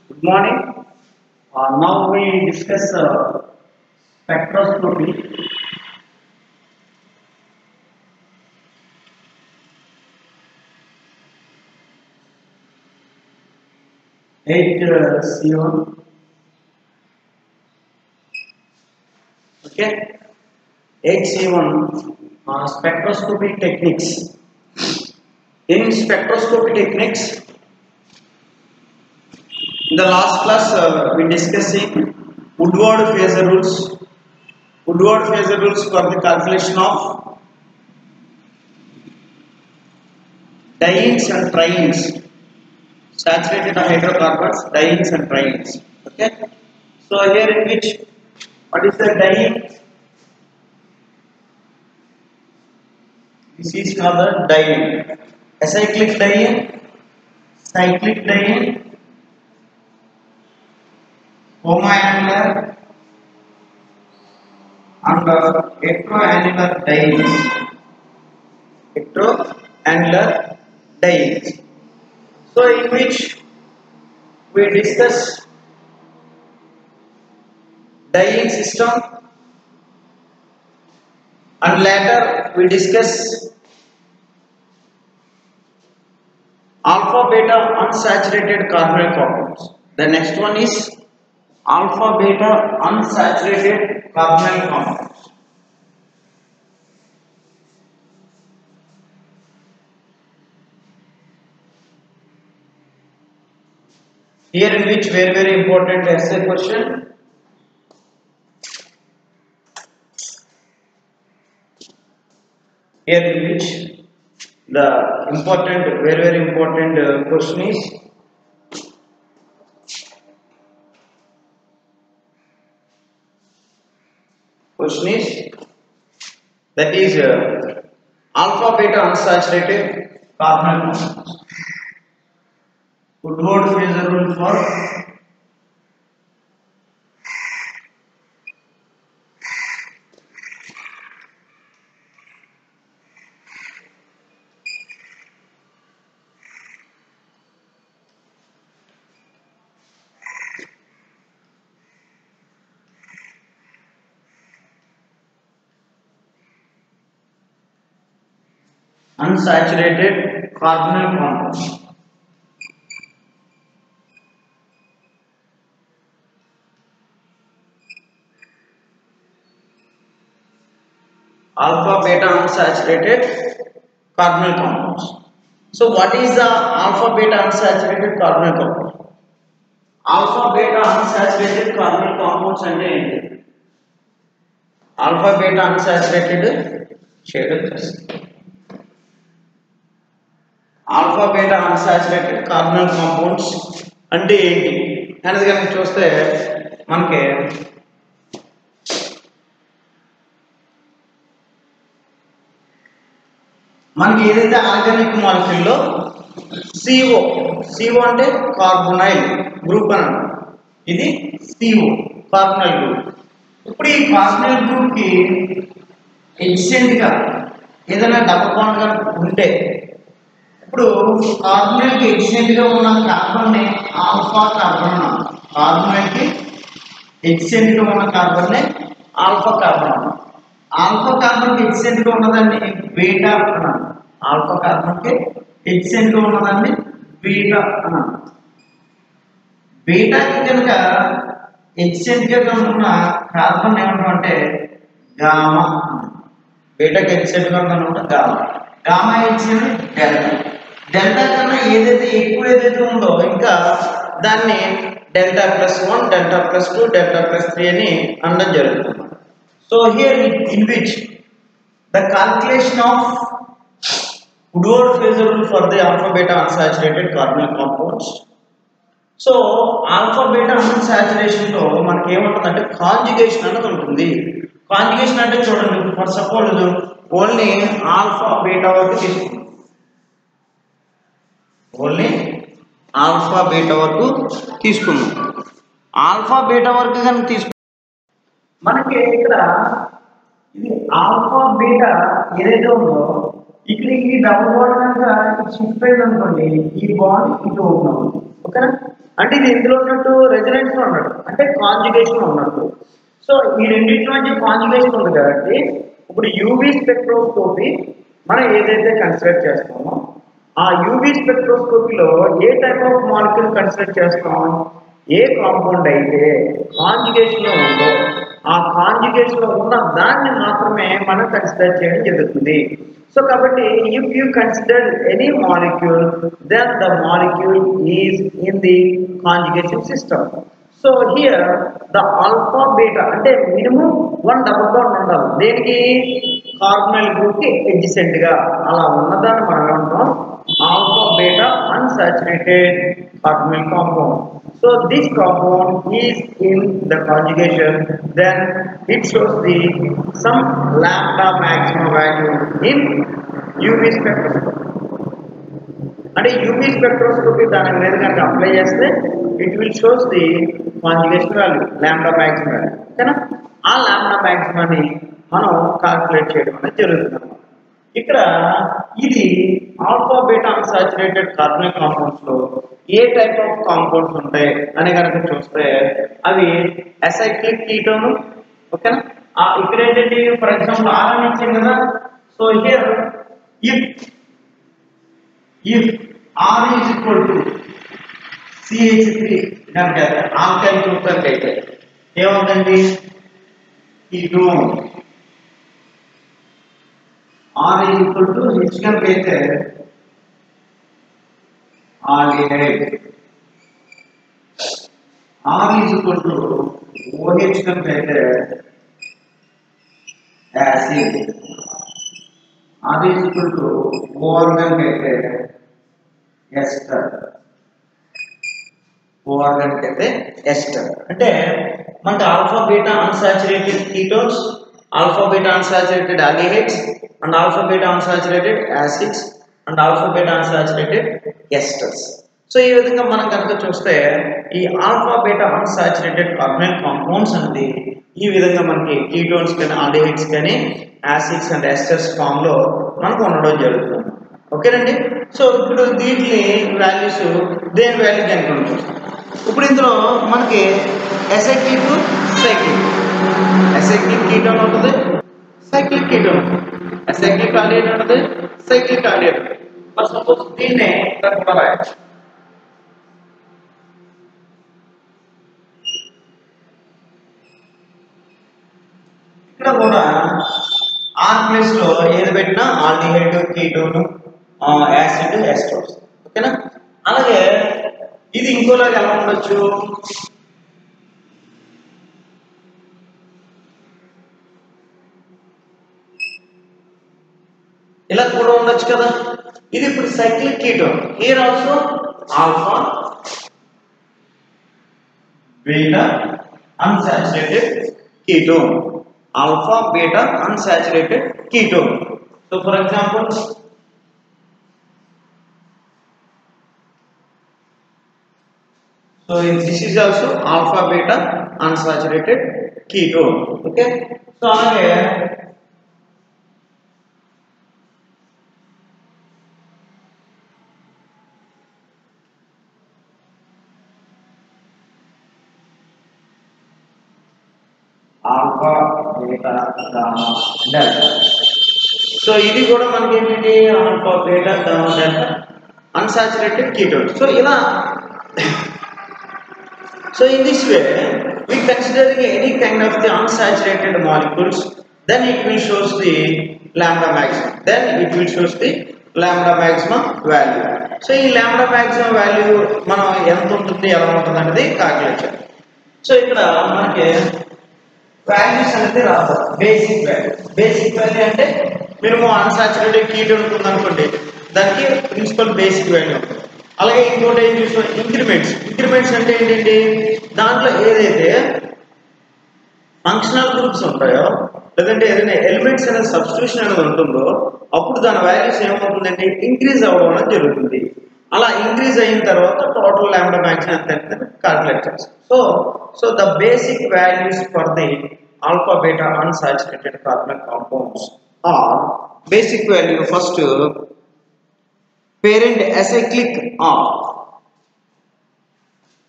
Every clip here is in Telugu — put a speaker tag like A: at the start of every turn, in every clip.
A: Good morning. Now we discuss spectroscopy. 8C1. Okay. 8C1 spectroscopy techniques. In spectroscopy techniques, in the last class we discussing Woodward phasor rules. Woodward phasor rules for the calculation of dienes and trienes, saturated hydrocarbons, dienes and trienes. Okay. So here in which what is the diene? This is called the diene. Acyclic diene, cyclic diene, homoannular and heteroannular dienes. Heteroannular dienes. So in which we discuss diene system and later we discuss alpha beta unsaturated carbonyl compounds. The next one is alpha beta unsaturated carbonyl compounds. Here in which very important essay question. Here in which the important, very important question is that is alpha beta unsaturated carbonyl compounds. Woodward phasor rule for unsaturated carbonyl compounds. Alpha beta unsaturated carbonyl compounds. So what is the alpha beta unsaturated carbonyl compound? Alpha beta unsaturated carbonyl compounds అంటే ఏంటి? Alpha beta unsaturated alpha beta unsaturated carbonyl compounds అంటే ఏంటి అనేది కనుక చూస్తే మనకి ఏదైతే ఆర్గానిక్ మాలిక్యూల్ లో CO అంటే కార్బొనైల్ గ్రూప్ అని అంటాం. ఇది CO కార్బొనైల్ గ్రూప్. ఇప్పుడు ఈ కార్బొనైల్ గ్రూప్ కి ఎడ్జెంట్ గా ఏదైనా డబుల్ బాండ్ గా ఉంటే ఇప్పుడు కార్బొనైల్ కి ఎడ్జెంట్ గా ఉన్న కార్బన్ ని ఆల్ఫా కార్బన్ అన్నాం. కార్బొనైల్ కి ఎడ్జెంట్ గా ఉన్న కార్బన్ ని ఆల్ఫా కార్బన్ అన్నాం. ఆల్ఫా కార్బన్ కి ఎడ్జెంట్ గా ఉన్నదాన్ని బీటా అన్నాం. ఆల్ఫా కార్బన్ కి ఎడ్జెంట్ గా ఉన్నదాన్ని బీటా అన్నాం. బీటాకి కనుక ఎడ్జెంట్ గా ఉన్న కార్బన్ ఏమంటామంటే గామా. బీటాకి ఎడ్జెంట్ గా ఉందన్నమాట గామా. Gamma ఎడ్జెంట్ delta. డెల్టా కన్నా ఏదైతే ఎక్కువ ఏదైతే ఉందో ఇంకా దాన్ని డెల్టా +1, డెల్టా +2, డెల్టా +3 అని అనడం జరుగుతుంది. So here in which the calculation of Woodward phasor rule for the alpha beta unsaturated carbonyl compounds. So alpha beta unsaturation లో మనకి ఏముంటుందంటే కాంజుగేషన్ అనేది ఉంటుంది. కాంజుగేషన్ అంటే చూడండి, for suppose only alpha beta వరకు తీసుకుందాం. ఓన్లీ ఆల్ఫా బీటా వరకు తీసుకుందాం. ఆల్ఫా బీటా వరకు కనుక తీసుకుందాం మనకి ఇక్కడ ఇది ఆల్ఫా బీటా ఏదైతే ఉందో ఇక్కడ ఈ డబుల్ బాండ్ కనుక షిఫ్ట్ అయింది అనుకోండి, ఈ బాండ్ ఇటు ఓపెన్ అవుతుంది. ఓకేనా? అంటే ఇది ఇందులో ఉన్నట్టు రెజొనెన్స్ లో ఉన్నట్టు అంటే కాంజుగేషన్ ఉన్నట్టు. సో ఈ రెండింటి మధ్య కాంజుగేషన్ ఉంది కాబట్టి ఇప్పుడు యూవీ స్పెక్ట్రోస్కోపీ మనం ఏదైతే కన్సిడర్ చేస్తామో ఆ యూవీ స్పెక్ట్రోస్కోపీలో ఏ టైప్ ఆఫ్ మాలిక్యూల్ కన్సిడర్ చేస్తాం, ఏ కాంపౌండ్ అయితే కాంజుగేషన్ లో ఉందో ఆ కాంజుగేషన్ లో ఉన్న దాన్ని మాత్రమే మనం కన్సిడర్ చేయడం జరుగుతుంది. సో కాబట్టి if you consider any molecule then the molecule is in the conjugation system. So here the alpha beta అంటే మినిమం 1 డబుల్ బాండ్ ఉండాలి దేనికి కార్బొనైల్ గ్రూప్ కి adjacent గా అలా ఉన్నదాన్ని మనం అంటాం alpha beta unsaturated carbonyl compound. So this compound is in the conjugation, then it shows the some lambda maximum value in UV spectroscopy. అంటే UV spectroscopy దాని మీద కనుక అప్లై చేస్తే it will shows the conjugation value lambda maximum value. ఓకేనా? ఆ లాంబ్డా మాక్సిమాన్ని మనం కాల్కులేట్ చేయడం అనేది జరుగుతుంది. ఇక్కడ ఇది alpha beta unsaturated carbonic compounds లో ఏ టైప్ ఆఫ్ కాంపౌండ్స్ ఉంటాయి అని కనుక చూస్తే అవి అసైక్లిక్ కీటోన్. ఓకేనా? ఇక్కడ ఏంటంటే ఫర్ ఎగ్జాంపుల్ ఆర్ అని ఇచ్చింది కదా. So here if R is equal to CH3 కనుక ఆల్కైల్ గ్రూప్ కనుక అయితే ఏమవుతుందండి ketone. R is equal to H కనుక అయితే aldehyde. R is equal to OH కనుక అయితే acid. R is equal to OR కనుక అయితే ఎస్టర్. OR కనుక అయితే ఎస్టర్. అంటే మనకి alpha beta unsaturated ketones, alpha beta unsaturated aldehydes and alpha beta unsaturated acids and alpha beta unsaturated esters. So ఈ విధంగా మనం కనుక చూస్తే ఈ alpha beta unsaturated carbonyl compounds అనేది ఈ విధంగా మనకి కీటోన్స్ కానీ ఆల్డిహైడ్స్ కానీ యాసిడ్స్ అండ్ ఎస్టర్స్ ఫామ్ లో మనకు ఉండడం జరుగుతుంది. ఓకేనండి? సో ఇప్పుడు దీంట్లో వాల్యూస్ దేని వాల్యూ కనుక చూస్తాం. ఇప్పుడు ఇందులో మనకి అసైక్లిక్ సైక్లిక్, అసైక్లిక్ కీటోన్ ఉంటుంది, సైక్లిక్ కీటోన్ ఉంటుంది, అసైక్లిక్ ఆల్డిహైడ్ ఉంటుంది, సైక్లిక్ ఆల్డిహైడ్ ఉంటుంది. మరి సపోజ్ దీన్నే ఇక్కడ రాయొచ్చు. ఇక్కడ కూడా ఆర్ ప్లేస్ లో ఏది పెట్టినా ఆల్డిహైడ్, కీటోన్, యాసిడ్, ఎస్టర్స్. ఓకేనా? అలాగే ఇది ఇంకోలాగా ఎలా ఉండొచ్చు, ఇలా కూడా ఉండొచ్చు కదా. ఇది ఇప్పుడు cyclic ketone. Here also alpha beta unsaturated ketone, alpha beta unsaturated ketone. So for example this is also alpha beta unsaturated ketone. Okay? So అలాగే alpha beta gamma delta. So ఇది కూడా మనకి ఏంటంటే alpha beta gamma delta unsaturated ketone. So ఇలా so in this way we considering any kind of the unsaturated molecules, then it will shows the lambda maximum, then it will shows the lambda maximum value. So ఈ lambda maximum value మనం ఎంత ఉంటుంది ఎలా ఉంటుంది అనేది కాల్కులేట్ చేయాలి. సో ఇక్కడ మనకి వాల్యూస్ అనేది రాదు. బేసిక్ వాల్యూ, బేసిక్ వాల్యూ అంటే మినిమం అన్సాచురేటెడ్ కీటోన్ ఉంటుంది అనుకోండి, దానికి ప్రిన్సిపల్ బేసిక్ వాల్యూ ఉంటుంది. అలాగే ఇంకోటి ఏం చూస్తాం ఇంక్రిమెంట్స్. ఇంక్రిమెంట్స్ అంటే ఏంటంటే దాంట్లో ఏదైతే ఫంక్షనల్ గ్రూప్స్ ఉంటాయో లేదంటే ఏదైనా ఎలిమెంట్స్ అనేది సబ్స్టిట్యూషన్ అనేది ఉంటుందో అప్పుడు దాని వాల్యూస్ ఏమవుతుందంటే ఇంక్రీజ్ అవ్వడం అనేది జరుగుతుంది. అలా ఇంక్రీజ్ అయిన తర్వాత టోటల్ లాంబ్డా మాక్సిమం ఎంత క్యాల్కులేట్ చేస్తాం. So the basic values for the alpha beta unsaturated carbonyl compounds are basic value first parent acyclic R,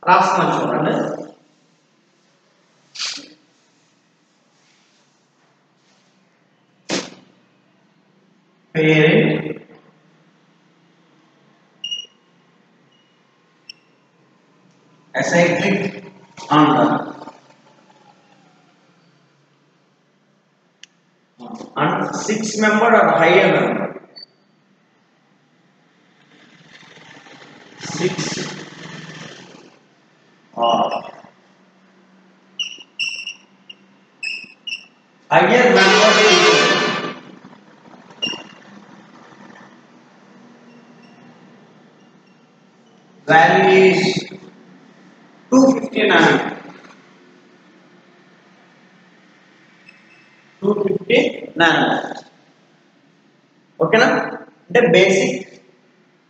A: రాస్తున్నాను చూడండి. Parent acyclic under and 6 member or higher member 6 or higher member value is 250 nanometer. 250 nanometer. ఓకేనా? అంటే బేసిక్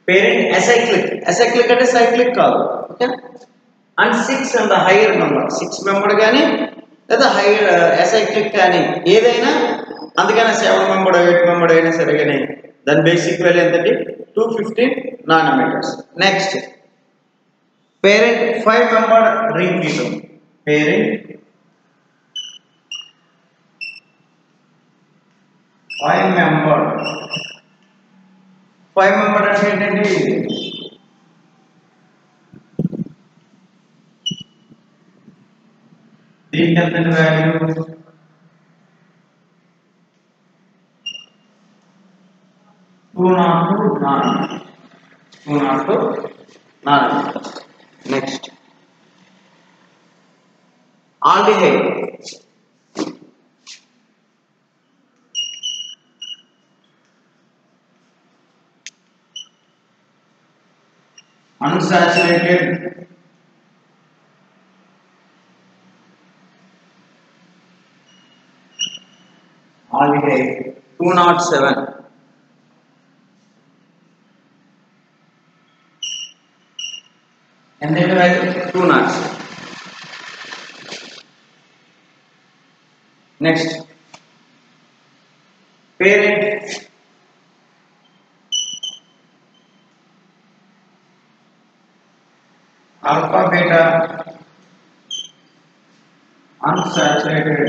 A: పేరెంట్ అసైక్లిక్ అంటే సైక్లిక్ కాదు. Okay, and 6 and higher member 6 member కానీ లేదా హైయర్ అసైక్లిక్ కానీ ఏదైనా, అందుకని 7 మెంబర్ 8 మెంబర్ అయినా సరే కానీ దాని బేసిక్ వాల్యూ ఎంతండి? 250 nanometres. Next parent 5 member ring ketone. Parent 5 member అంటే ఏంటండి? దీనికి ఎంత value? 202 nanometres. Next aldehyde. unsaturated aldehyde 207. And then 207. Next parent alpha beta unsaturated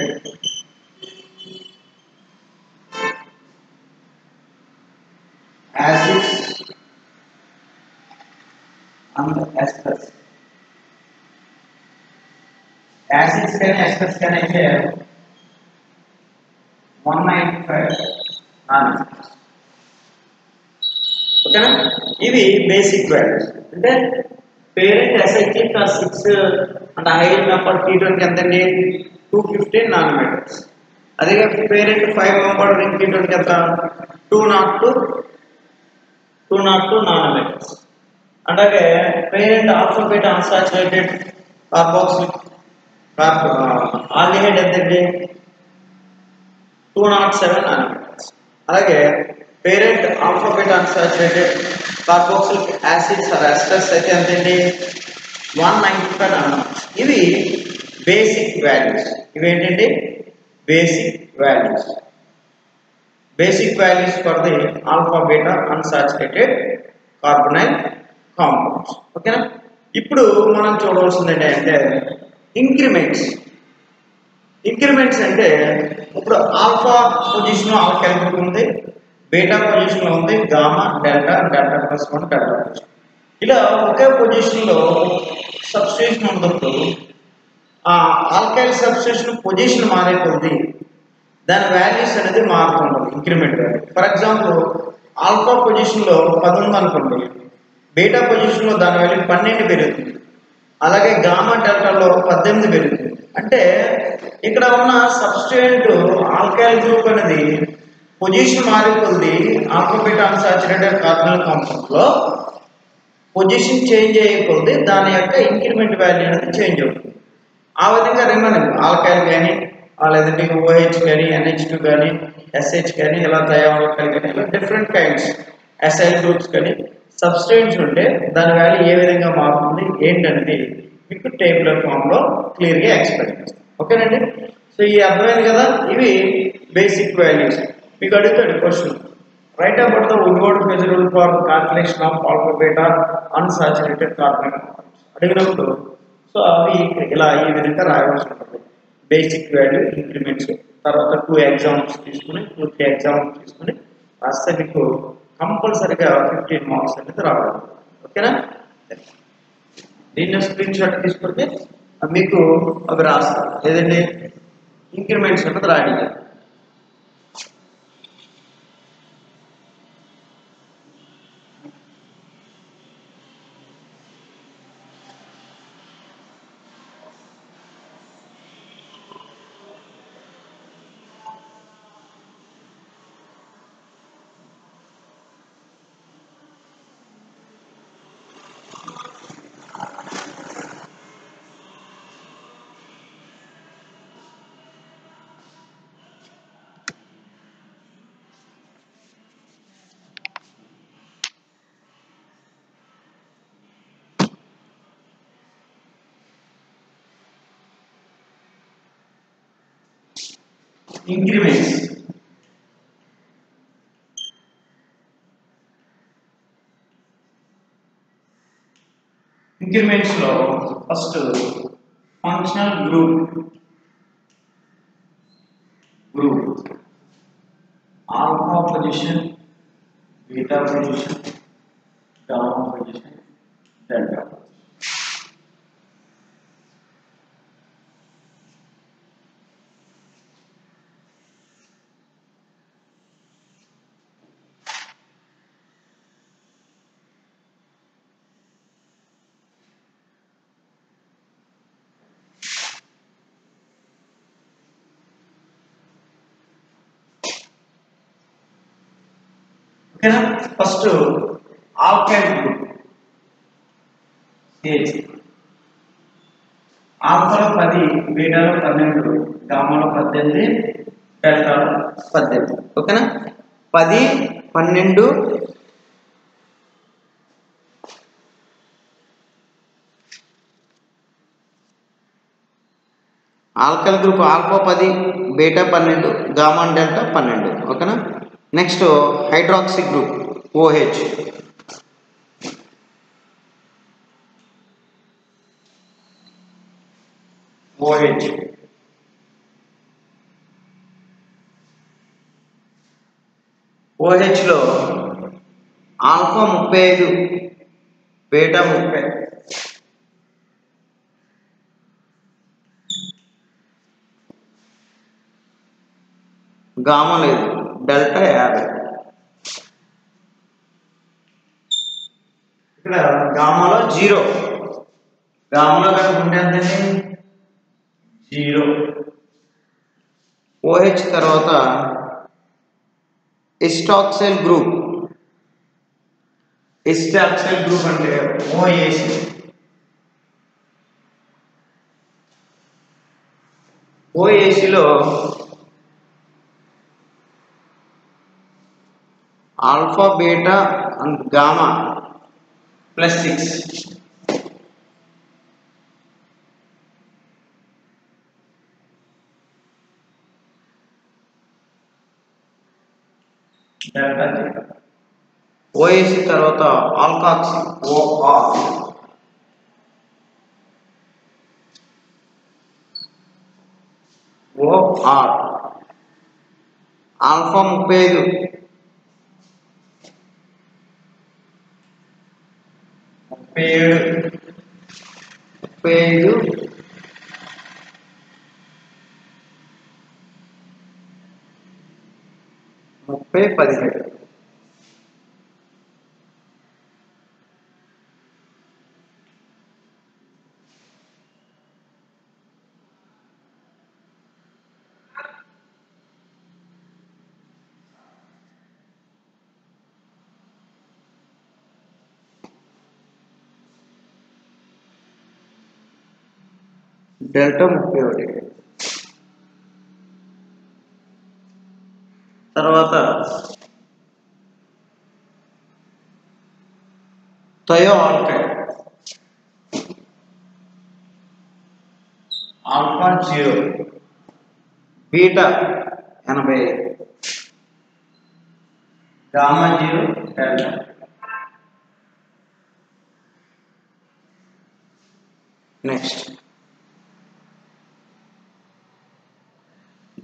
A: acids and esters. Acids can esters can share 195 nanometers. ఓకేనా? ఇవి బేసిక్ వాల్యూస్. అంటే parent acyclic 6 and higher member ketone ఎంత అండి? 250 నానోమీటర్స్. అదే పేరెంట్ 5 మెంబర్ రింగ్ కీటోన్ ఎంత? 202 నానోమీటర్స్. అలాగే parent alpha beta unsaturated carboxylic aldehyde ఎంత అండి? 207 నానోమీటర్స్. అలాగే parent alpha beta unsaturated carboxylic acids or esters అయితే ఎంతండి? 195 నానోమీటర్స్. ఇవి బేసిక్ వాల్యూస్. ఇవి ఏంటండి? Basic values. Basic values for the alpha beta unsaturated carbonyl compounds. ఓకేనా? ఇప్పుడు మనం చూడవలసింది ఏంటంటే ఇంక్రిమెంట్స్ అంటే ఇప్పుడు ఆల్ఫా పొజిషన్లో ఆల్కైల్ గ్రూప్ ఉంది, బీటా పొజిషన్లో ఉంది gamma, delta plus 1 delta plus 1. ఇలా ఒకే పొజిషన్లో సబ్స్టిట్యూషన్ ఉన్నప్పుడు ఆ ఆల్కైల్ సబ్స్టిట్యూషన్ పొజిషన్ మారే కొద్దీ దాని వాల్యూస్ అనేది మారుతుంటుంది. Increment value for example alpha పొజిషన్లో 10 ఉంది అనుకోండి, బీటా పొజిషన్లో దాని వాల్యూ 12 పెరుగుతుంది. అలాగే గామా డెల్టాలో 18 పెరుగుతుంది. అంటే ఇక్కడ ఉన్న సబ్స్టిట్యూయెంట్ ఆల్కైల్ గ్రూప్ అనేది పొజిషన్ మారే కొద్దీ alpha beta unsaturated carbonyl compound లో పొజిషన్ చేంజ్ అయ్యే కొద్దీ దాని యొక్క ఇంక్రిమెంట్ వాల్యూ అనేది చేంజ్ అవుతుంది. ఆ విధంగా రిమైనింగ్ ఆల్కైల్ కానీ లేదంటే OH కానీ NH2 కానీ SH కానీ ఇలా థయోఆల్కైల్ కానీ ఇలా డిఫరెంట్ కైండ్స్ అసైల్ గ్రూప్స్ కానీ సబ్స్టిట్యూయెంట్స్ ఉంటే దాని వాల్యూ ఏ విధంగా మారుతుంది ఏంటనేది మీకు టేబులర్ ఫామ్లో క్లియర్గా ఎక్స్ప్లెయిన్ చేస్తాం. ఓకేనండి? సో ఈ అర్థమైంది కదా? ఇవి బేసిక్ వాల్యూస్. మీకు అడుగుతాడు question, write about the Woodward measurable for calculation of alpha beta unsaturated carbonyl compounds. అడిగినప్పుడు సో అవి ఇలా ఈ విధంగా రాయవలసి ఉంటుంది. బేసిక్ వాల్యూ ఇంక్రిమెంట్స్ తర్వాత 2 ఎగ్జామ్స్ తీసుకుని 2-3 ఎగ్జామ్స్ తీసుకుని రాస్తే మీకు కంపల్సరీగా 15 మార్క్స్ అనేది రావాలి. ఓకేనా? దీన్ని స్క్రీన్ షాట్ తీసుకుంటే మీకు అవి రాస్తారు. ఏదంటే ఇంక్రిమెంట్స్ అనేది రాయండి. ఇంక్రిమెంట్స్ లో first functional group alpha position, beta position, gamma position, delta. ఓకేనా? ఫస్ట్ ఆల్కైల్ గ్రూప్ CH ఆల్ఫాలో 10, బీటాలో 12, గామాలో 18, డెల్టాలో 18. ఓకేనా? 10, 12 alkyl group alpha 10, beta 12, gamma delta 12. ఓకేనా? Next hydroxy group OH OH లో ఆల్ఫా 35, బీటా 30. గామా లేదు, డెల్టా 50. ఇక్కడ గామాలో 0, గామాలో కనుక ఉంటే అంతే 0. OH తర్వాత ఎస్టాక్సైల్ గ్రూప్ అంటే OAC. OACలో alpha, beta and gamma +6. OAC తర్వాత ఆల్కాక్సీ OR ఆల్ఫా 35, ముప్పై 17. డెల్టా 31. తర్వాత thio alkyl alpha 0, beta 85, gamma 0, delta. Next,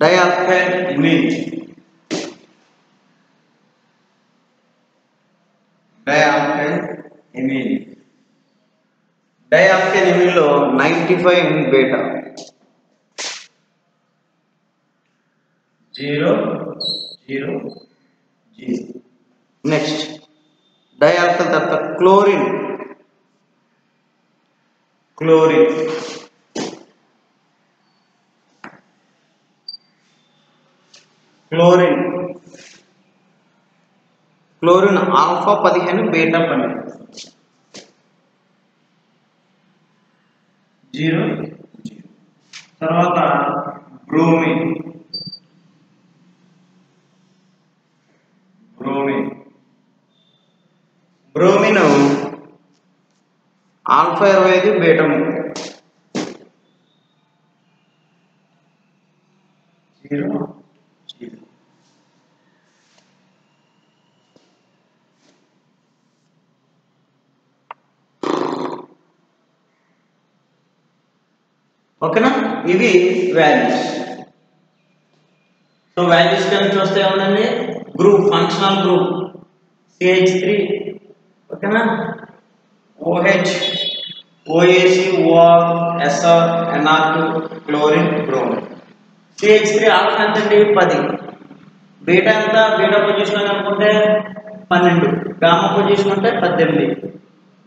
A: dialkyl imine. Dialkyl imine. Dialkyl imine లో 95 in beta 0 0 0. Next, dialkyl తర్వాత chlorine. Chlorine. Chlorine. Chlorine alpha 15 beta 12. 0 0. తర్వాత bromine. Bromine. Bromine alpha 25 beta 30. 0 0. ఓకేనా, ఇవి వాల్యూస్. సో వాల్యూస్ కింద చూస్తే ఏముందండి, గ్రూప్ ఫంక్షనల్ గ్రూప్ CH3, ఓకేనా, OH, OAC, OR, SR, NR2, chlorine, bromine. CH3 alpha ఎంత అండి 10, బీటా ఎంత, బీటా పొజిషన్ అనుకుంటే 12, గామా పొజిషన్ అంటే 18,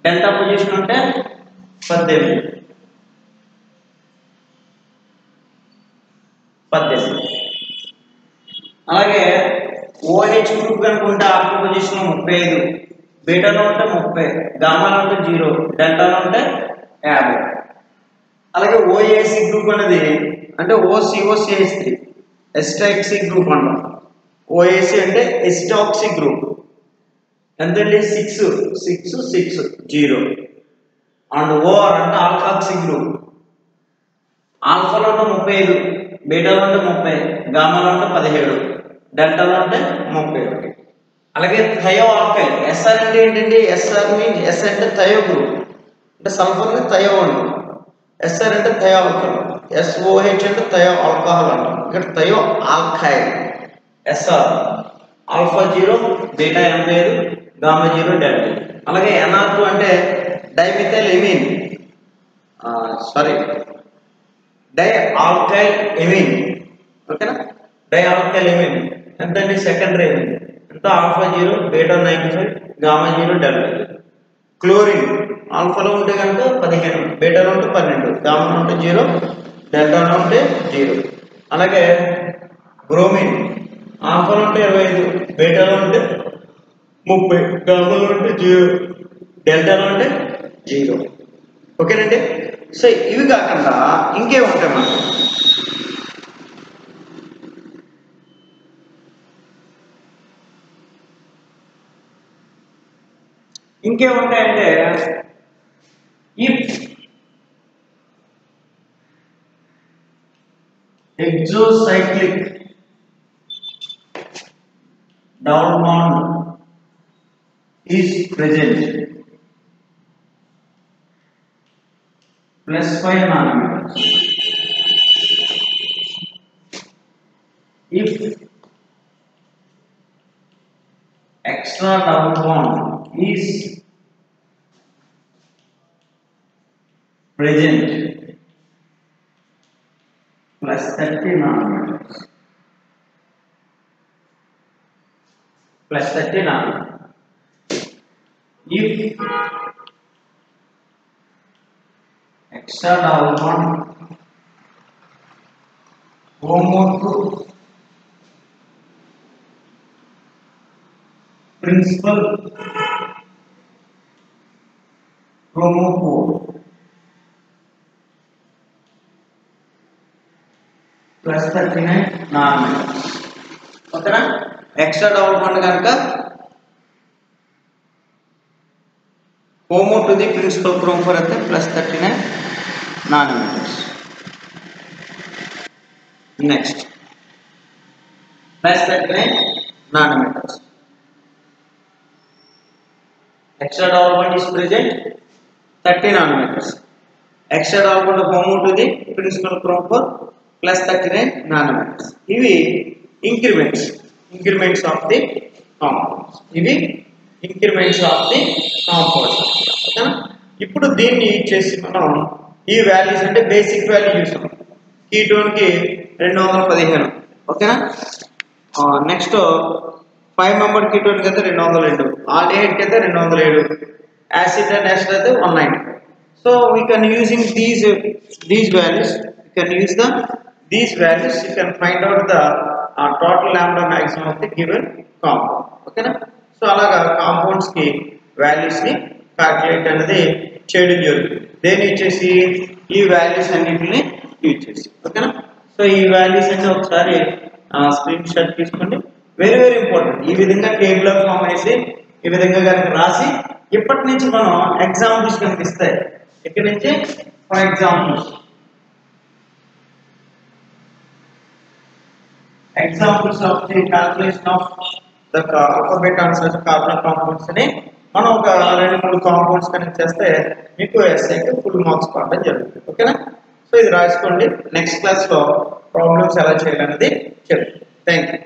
A: డెల్టా పొజిషన్ అంటే 18. అలాగే OH గ్రూప్ కనుకుంటే ఆల్ఫా పొజిషన్ 35, బీటాలో ఉంటే 30, గామాలో ఉంటే 0, డెల్టాలో ఉంటే 50. అలాగే OAC గ్రూప్ అనేది అంటే OCOCH3 ఎస్టాక్సీ గ్రూప్ అంటాం. OAC అంటే ఎస్టాక్సీ గ్రూప్ ఎంతండి 6 6 6 0. అండ్ OR అంటే ఆల్కాక్సీ గ్రూప్, ఆల్ఫాలో ఉంటే 35, బీటాలో ఉంటే 30, గామాలో ఉంటే 17, డెల్టాలో ఉంటే 31. అలాగే థయో ఆల్కైల్ SR అంటే ఏంటండి, SR మీన్ S అంటే థయో గ్రూప్ అంటే సల్ఫర్ ని థయో అంటాం, SR అంటే థయో ఆల్కైల్, SOH అంటే థయో ఆల్కహాల్ అంటాం. ఇక్కడ thio alkyl SR alpha 0, beta 85, gamma 0, delta. అలాగే NR2 అంటే డైమిథైల్ ఎమిన్, డైఆల్కైల్ ఎమిన్, ఓకేనా, డైఆల్కైల్ ఎమిన్ ఎంతండి సెకండరీ ఎమిన్ ఎంత, alpha 0, beta 95, gamma 0, delta. Chlorine ఆల్ఫాలో ఉంటే కనుక 15, బీటాలో ఉంటే 12, గామాలో ఉంటే 0, డెల్టాలో ఉంటే 0. అలాగే బ్రోమిన్ ఆల్ఫాలో ఉంటే 25, బీటాలో ఉంటే 30, గామాలో ఉంటే 0, డెల్టాలో ఉంటే 0. ఓకేనండి. సో ఇవి కాకుండా ఇంకేముంటాయి మనకు, ఇంకేముంటాయంటే if exocyclic double bond is present +5 nanometers. If extra double bond is present +30 nanometers. +30 nanometers. If extra double bond HOMO to principal chromophore +39 nanometers. ఓకేనా, ఎక్స్ట్రా డబుల్ బాండ్ కనుక HOMO to the principal chromophore అయితే +39 nanometers. Next, +39 nanometers. Extra double bond is present 30 nanometers. extra alcohol form to the principal crop for plus 39 nanometers. ఇవి increments of the compounds. ఇవి increments of the compounds. ఓకేనా? ఇప్పుడు దీన్ని యూజ్ చేసి మనం ఈ వాల్యూస్ అంటే బేసిక్ వాల్యూ చూసాం. కీటోన్ కి 215. ఓకేనా? నెక్స్ట్ 5 మెంబర్ కీటోన్ కి అయితే 202, ఆల్డిహైడ్ కి అయితే 207, యాసిడ్ అండ్ ఎస్టర్ అయితే 190. So we can using these values, you can use these values, you can find out the total lambda maximum of the given compound. Okay na? So అలాగా compounds కి values ని calculate అనేది చేయడం జరుగుతుంది. దేని వచ్చేసి ఈ values అన్నిటిని యూజ్ చేసి. ఓకేనా? సో ఈ values అన్ని ఒకసారి స్క్రీన్ షాట్ తీసుకోండి. Very very important. ఈ విధంగా టేబుల్ ఆఫ్ ఫామ్ వేసి ఈ విధంగా కనుక రాసి ఇప్పటి నుంచి మనం ఎగ్జాంపుల్స్ కనిపిస్తాయి. ఇక్కడ నుంచి for examples of the calculation of the alphabet answers carbon compounds అని మనం ఒక 2-3 కాంపౌండ్స్ కనెక్ట్ చేస్తే మీకు ఎస్ఐకి ఫుల్ మార్క్స్ పడడం జరుగుతుంది. ఓకేనా? సో ఇది రాసుకోండి. నెక్స్ట్ క్లాస్లో ప్రాబ్లమ్స్ ఎలా చేయాలనేది చెప్తాను. Thank you.